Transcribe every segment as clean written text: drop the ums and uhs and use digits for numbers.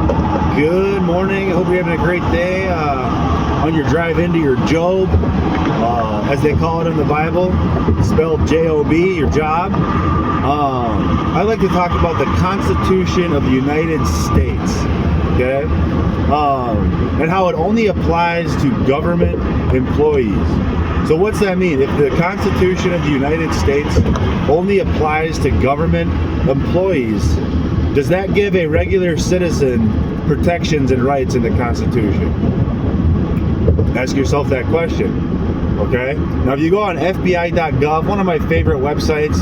Good morning. I hope you're having a great day on your drive into your job, as they call it in the Bible, spelled J-O-B, your job. I'd like to talk about the Constitution of the United States, okay? And how it only applies to government employees. So what's that mean? If the Constitution of the United States only applies to government employees, does that give a regular citizen protections and rights in the Constitution? Ask yourself that question, okay? Now, if you go on FBI.gov, one of my favorite websites,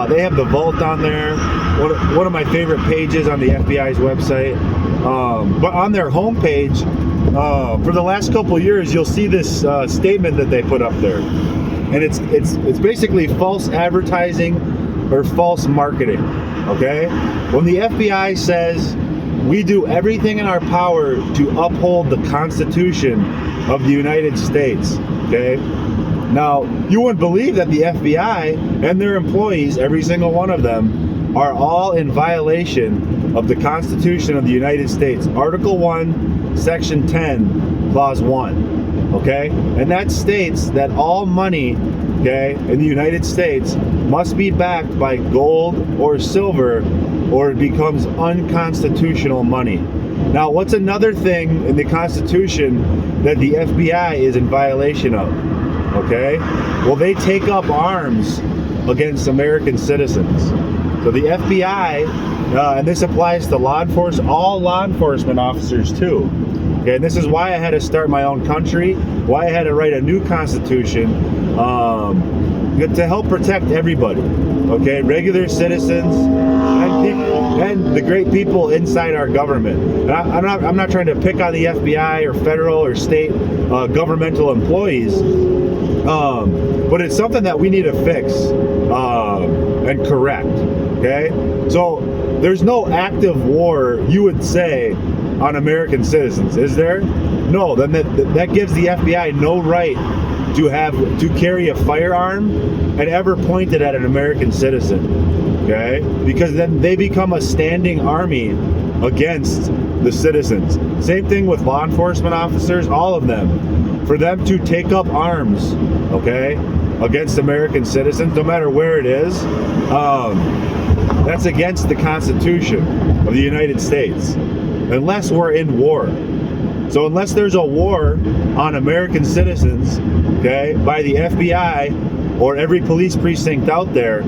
they have the vault on there, one of my favorite pages on the FBI's website. But on their homepage, for the last couple of years, you'll see this statement that they put up there. And it's basically false advertising or false marketing, okay? When the FBI says, we do everything in our power to uphold the Constitution of the United States, okay? Now, you wouldn't believe that the FBI and their employees, every single one of them, are all in violation of the Constitution of the United States. Article 1, Section 10, Clause 1, okay? And that states that all money, okay, in the United States must be backed by gold or silver, or it becomes unconstitutional money. Now, what's another thing in the Constitution that the FBI is in violation of? Okay? Well, they take up arms against American citizens. So the FBI, and this applies to all law enforcement officers too. Okay, and this is why I had to start my own country, why I had to write a new Constitution, to help protect everybody. Okay, regular citizens and people, and the great people inside our government. And I'm not trying to pick on the FBI or federal or state governmental employees, but it's something that we need to fix and correct. Okay, so there's no active war, you would say, on American citizens, is there? No, then that gives the FBI no right to carry a firearm and ever point it at an American citizen, okay? Because then they become a standing army against the citizens. Same thing with law enforcement officers, all of them. For them to take up arms, okay, against American citizens, no matter where it is, that's against the Constitution of the United States, unless we're in war. So unless there's a war on American citizens, okay, by the FBI or every police precinct out there,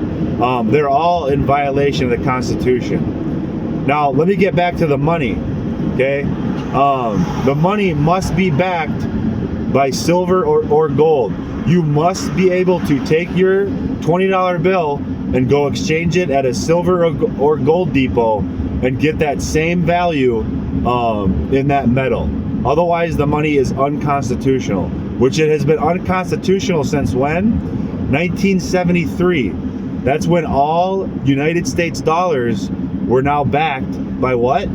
they're all in violation of the Constitution. Now, let me get back to the money, okay? The money must be backed by silver or gold. You must be able to take your $20 bill and go exchange it at a silver or gold depot and get that same value in that metal. Otherwise, the money is unconstitutional, which it has been unconstitutional since when? 1973. That's when all United States dollars were now backed by what?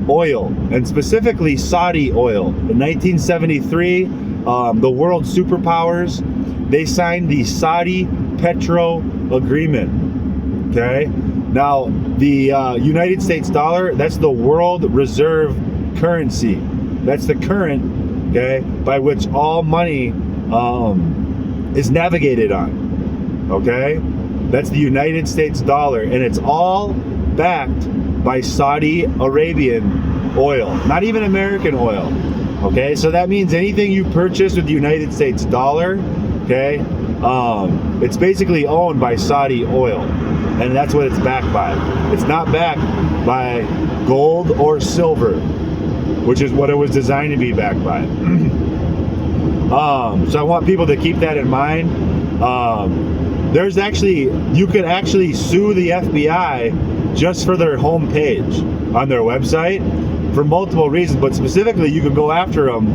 Oil, and specifically Saudi oil. In 1973, the world superpowers, they signed the Saudi Petro Agreement, okay? Now, the United States dollar, that's the world reserve currency. That's the current, okay, by which all money is navigated on, okay? That's the United States dollar, and it's all backed by Saudi Arabian oil, not even American oil, okay? So that means anything you purchase with the United States dollar, okay, it's basically owned by Saudi oil, and that's what it's backed by. It's not backed by gold or silver, which is what it was designed to be backed by. So I want people to keep that in mind. You could actually sue the FBI just for their homepage on their website for multiple reasons, but specifically you could go after them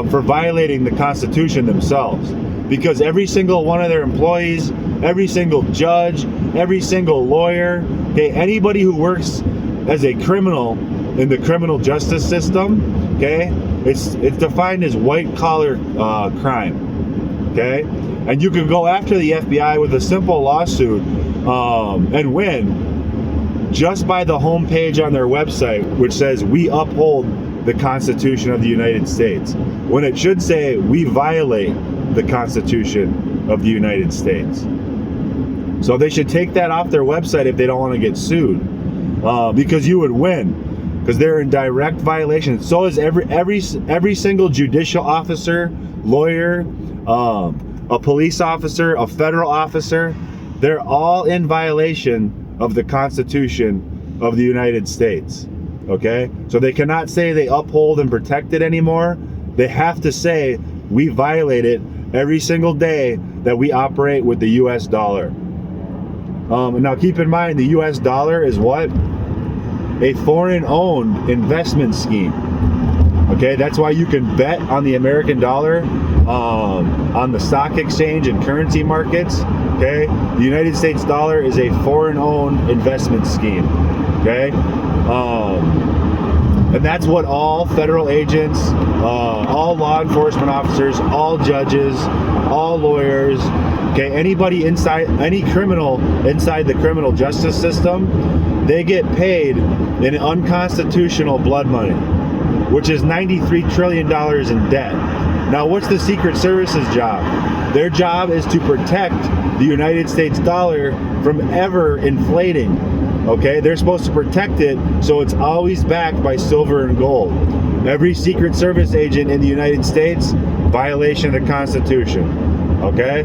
for violating the Constitution themselves, because every single one of their employees, every single judge, every single lawyer, okay, anybody who works as a criminal in the criminal justice system, okay, it's defined as white collar crime, okay, and you can go after the FBI with a simple lawsuit and win, just by the homepage on their website, which says we uphold the Constitution of the United States, when it should say we violate the Constitution of the United States. So they should take that off their website if they don't want to get sued, because you would win, because they're in direct violation. So is every single judicial officer, lawyer, a police officer, a federal officer. They're all in violation of the Constitution of the United States. Okay? So they cannot say they uphold and protect it anymore. They have to say we violate it every single day that we operate with the US dollar. Now keep in mind, the US dollar is what? A foreign-owned investment scheme. Okay, that's why you can bet on the American dollar on the stock exchange and currency markets. Okay, the United States dollar is a foreign-owned investment scheme. Okay, and that's what all federal agents, all law enforcement officers, all judges, all lawyers, okay, anybody inside, any criminal inside the criminal justice system, they get paid in unconstitutional blood money, which is $93 trillion in debt. Now, what's the Secret Service's job? Their job is to protect the United States dollar from ever inflating. Okay, they're supposed to protect it so it's always backed by silver and gold. Every Secret Service agent in the United States, violation of the Constitution. Okay,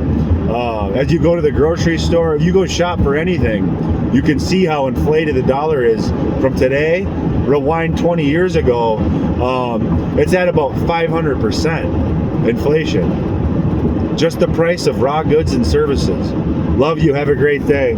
as you go to the grocery store, if you go shop for anything, you can see how inflated the dollar is from today. Rewind 20 years ago, it's at about 500% inflation. Just the price of raw goods and services. Love you. Have a great day.